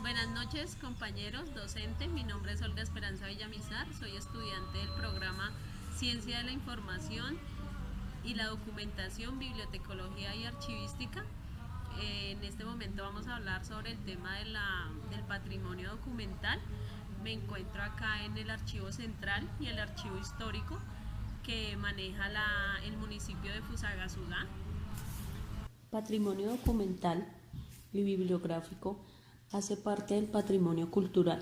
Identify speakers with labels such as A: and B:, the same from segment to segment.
A: Buenas noches, compañeros, docentes. Mi nombre es Olga Esperanza Villamizar. Soy estudiante del programa Ciencia de la Información y la Documentación, Bibliotecología y Archivística. En este momento vamos a hablar sobre el tema del patrimonio documental. Me encuentro acá en el Archivo Central y el Archivo Histórico que maneja el municipio de Fusagasugá.
B: Patrimonio documental y bibliográfico hace parte del patrimonio cultural.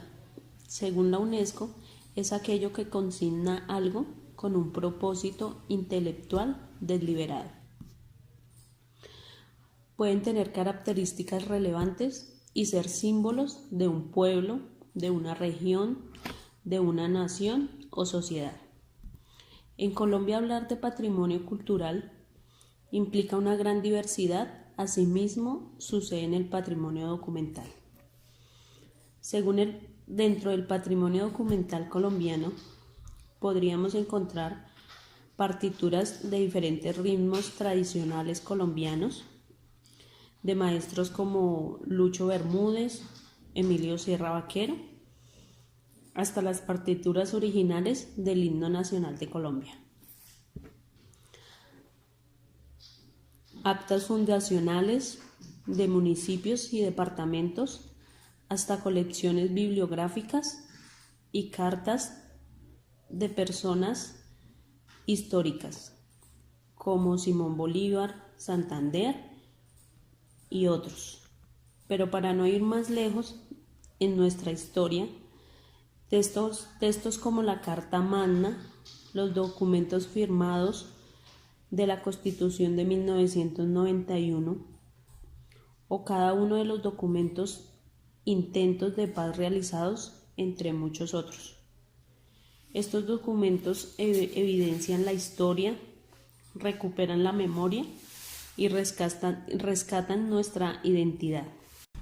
B: Según la UNESCO, es aquello que consigna algo con un propósito intelectual deliberado. Pueden tener características relevantes y ser símbolos de un pueblo, de una región, de una nación o sociedad. En Colombia, hablar de patrimonio cultural implica una gran diversidad, asimismo sucede en el patrimonio documental. Dentro del patrimonio documental colombiano podríamos encontrar partituras de diferentes ritmos tradicionales colombianos, de maestros como Lucho Bermúdez, Emilio Sierra Vaquero, hasta las partituras originales del himno nacional de Colombia. Actas fundacionales de municipios y departamentos, hasta colecciones bibliográficas y cartas de personas históricas como Simón Bolívar, Santander y otros. Pero para no ir más lejos en nuestra historia, textos como la Carta Magna, los documentos firmados de la Constitución de 1991 o cada uno de los documentos intentos de paz realizados, entre muchos otros. Estos documentos evidencian la historia, recuperan la memoria y rescatan nuestra identidad.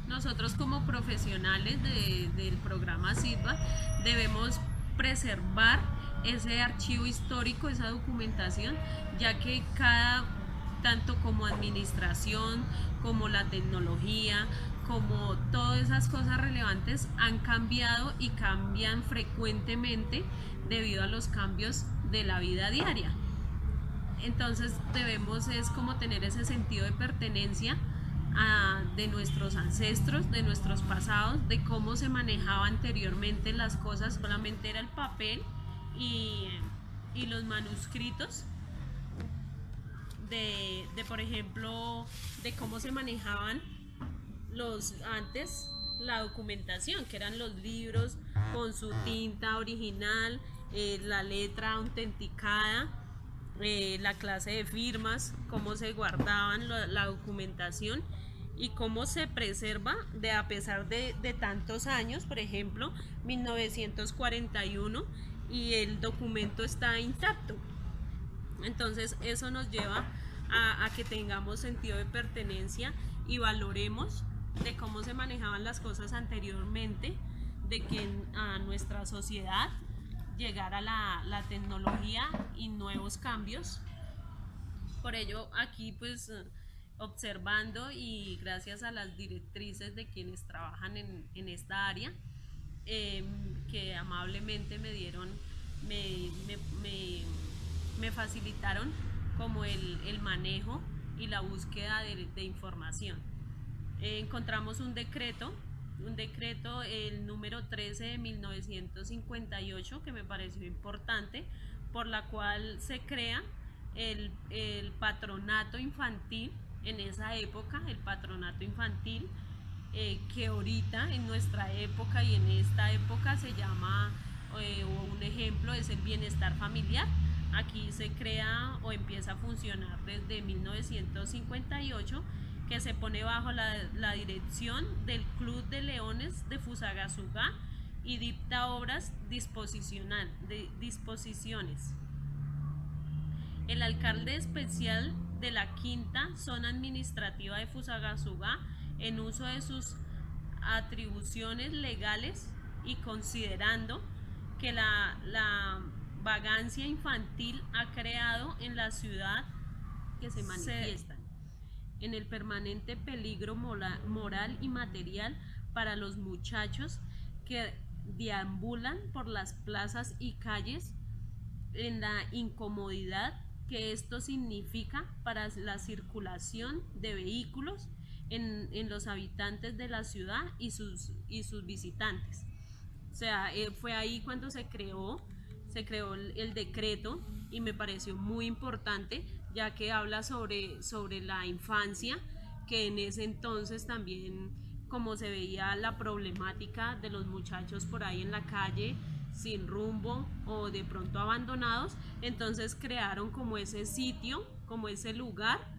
A: Nosotros como profesionales del programa SIDVA debemos preservar ese archivo histórico, esa documentación, ya que tanto como administración, como la tecnología, como todas esas cosas relevantes han cambiado y cambian frecuentemente debido a los cambios de la vida diaria. Entonces debemos como tener ese sentido de pertenencia de nuestros ancestros, de nuestros pasados, de cómo se manejaba anteriormente las cosas. Solamente era el papel y los manuscritos de por ejemplo, de cómo se manejaban antes la documentación, que eran los libros con su tinta original, la letra autenticada, la clase de firmas, cómo se guardaban la documentación y cómo se preserva a pesar de tantos años. Por ejemplo, 1941 y el documento está intacto. Entonces eso nos lleva a que tengamos sentido de pertenencia y valoremos de cómo se manejaban las cosas anteriormente, de que a nuestra sociedad llegara la tecnología y nuevos cambios. Por ello aquí pues observando y gracias a las directrices de quienes trabajan en esta área, que amablemente me facilitaron como el manejo y la búsqueda de información. Encontramos un decreto, el número 13 de 1958, que me pareció importante, por la cual se crea el patronato infantil en esa época, el patronato infantil, que ahorita en nuestra época y en esta época se llama, un ejemplo es el bienestar familiar. Aquí se crea o empieza a funcionar desde 1958, que se pone bajo la dirección del Club de Leones de Fusagasugá y dicta obras disposiciones. El alcalde especial de la quinta zona administrativa de Fusagasugá, en uso de sus atribuciones legales y considerando que la vagancia infantil ha creado en la ciudad que se manifiestan en el permanente peligro moral y material para los muchachos que deambulan por las plazas y calles en la incomodidad que esto significa para la circulación de vehículos en los habitantes de la ciudad y sus visitantes. O sea, fue ahí cuando se creó el decreto, y me pareció muy importante, ya que habla sobre la infancia, que en ese entonces también, como se veía la problemática de los muchachos por ahí en la calle sin rumbo o de pronto abandonados, entonces crearon como ese sitio, como ese lugar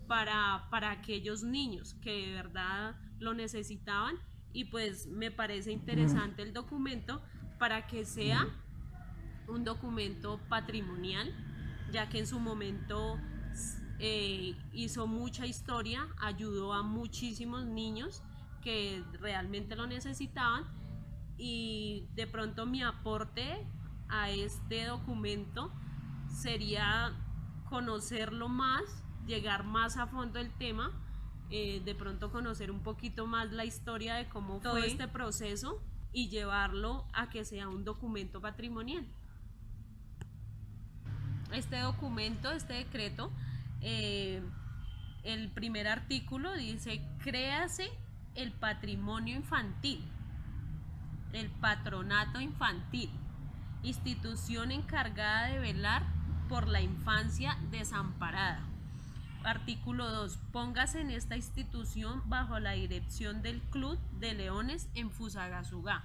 A: para aquellos niños que de verdad lo necesitaban. Y pues me parece interesante el documento para que sea un documento patrimonial, ya que en su momento hizo mucha historia, ayudó a muchísimos niños que realmente lo necesitaban. Y de pronto mi aporte a este documento sería conocerlo más, llegar más a fondo el tema, de pronto conocer un poquito más la historia de cómo fue este proceso y llevarlo a que sea un documento patrimonial. Este documento, este decreto, el primer artículo dice: créase el patrimonio infantil, el patronato infantil, institución encargada de velar por la infancia desamparada. Artículo 2. Póngase en esta institución bajo la dirección del Club de Leones en Fusagasugá.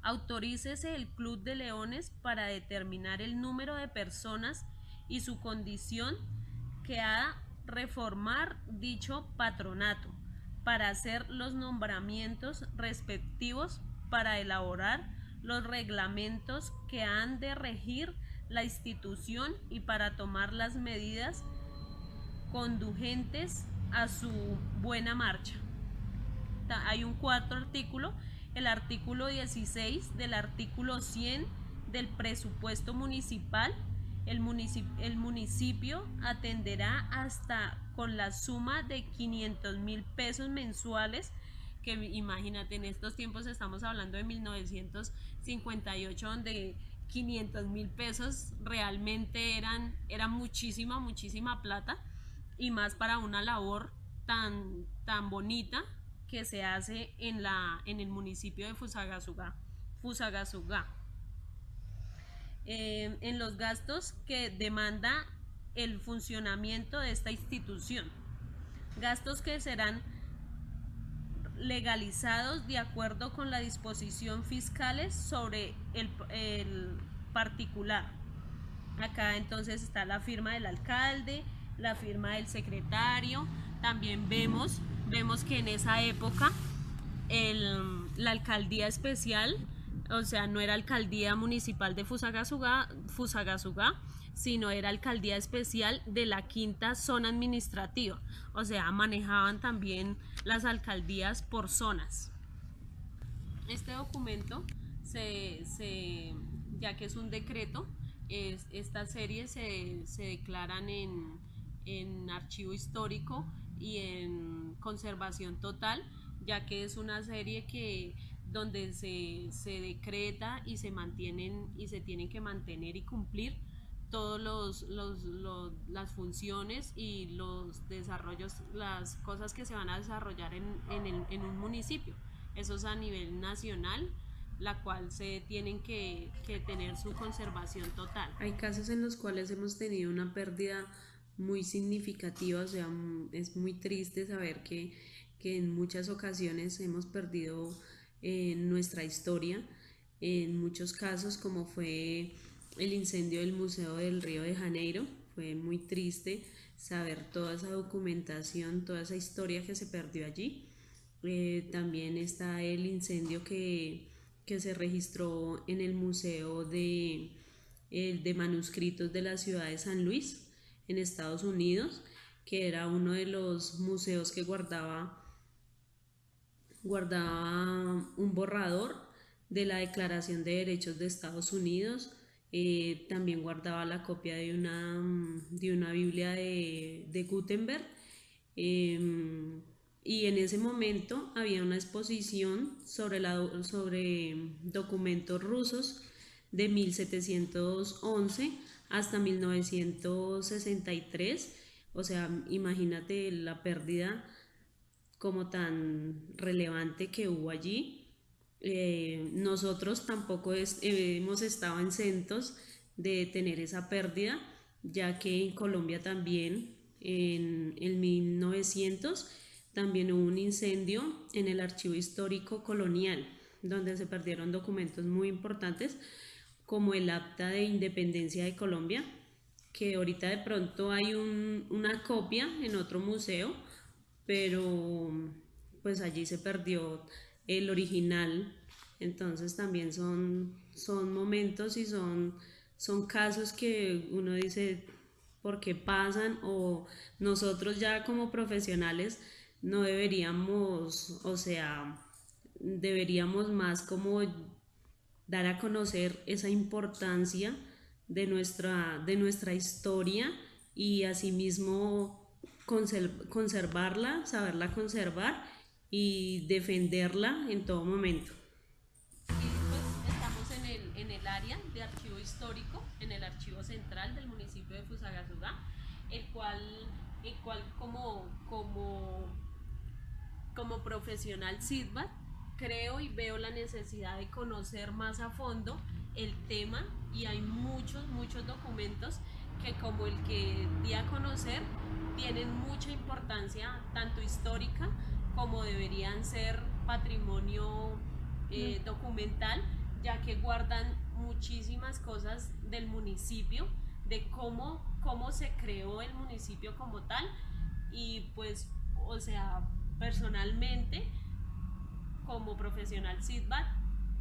A: Autorícese el Club de Leones para determinar el número de personas y su condición que ha reformar dicho patronato, para hacer los nombramientos respectivos, para elaborar los reglamentos que han de regir la institución y para tomar las medidas conducentes a su buena marcha. Hay un cuarto artículo, el artículo 16 del artículo 100 del presupuesto municipal. El municipio atenderá hasta con la suma de 500.000 pesos mensuales, que imagínate, en estos tiempos estamos hablando de 1958, donde 500.000 pesos realmente eran muchísima plata, y más para una labor tan bonita que se hace en el municipio de Fusagasugá. En los gastos que demanda el funcionamiento de esta institución, gastos que serán legalizados de acuerdo con la disposición fiscales sobre el particular. Acá entonces está la firma del alcalde, la firma del secretario. También vemos que en esa época la alcaldía especial, o sea, no era alcaldía municipal de Fusagasugá, sino era alcaldía especial de la quinta zona administrativa. O sea, manejaban también las alcaldías por zonas. Este documento, ya que es un decreto, estas series se declaran en archivo histórico y en conservación total, ya que es una serie donde se decreta y se mantienen y se tienen que mantener y cumplir todos las funciones y los desarrollos, las cosas que se van a desarrollar en un municipio. Eso es a nivel nacional, la cual se tienen que tener su conservación total.
B: Hay casos en los cuales hemos tenido una pérdida muy significativa, o sea, es muy triste saber que en muchas ocasiones hemos perdido nuestra historia, en muchos casos, como fue el incendio del Museo del Río de Janeiro. Fue muy triste saber toda esa documentación, toda esa historia que se perdió allí. También está el incendio que se registró en el Museo de Manuscritos de la ciudad de San Luis, en Estados Unidos, que era uno de los museos que guardaba un borrador de la Declaración de Derechos de Estados Unidos. También guardaba la copia de una Biblia de Gutenberg, y en ese momento había una exposición sobre documentos rusos de 1711 hasta 1963. O sea, imagínate la pérdida como tan relevante que hubo allí. Nosotros tampoco hemos estado exentos de tener esa pérdida, ya que en Colombia también en 1900 también hubo un incendio en el Archivo Histórico Colonial, donde se perdieron documentos muy importantes como el Acta de Independencia de Colombia, que ahorita de pronto hay una copia en otro museo, pero pues allí se perdió el original. Entonces también son momentos y son casos que uno dice por qué pasan, o nosotros ya como profesionales no deberíamos, o sea, deberíamos más como dar a conocer esa importancia de nuestra historia, y asimismo conservarla, saberla conservar y defenderla en todo momento.
A: Y pues estamos en el área de archivo histórico, en el archivo central del municipio de Fusagasugá, el cual como profesional SITBAT creo y veo la necesidad de conocer más a fondo el tema, y hay muchos documentos que, como el que di a conocer, tienen mucha importancia tanto histórica como deberían ser patrimonio documental, ya que guardan muchísimas cosas del municipio, de cómo se creó el municipio como tal. Y pues, o sea, personalmente, como profesional SITBAT,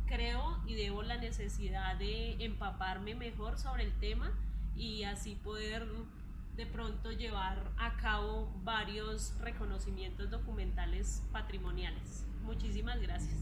A: creo y debo la necesidad de empaparme mejor sobre el tema, y así poder de pronto llevar a cabo varios reconocimientos documentales patrimoniales. Muchísimas gracias.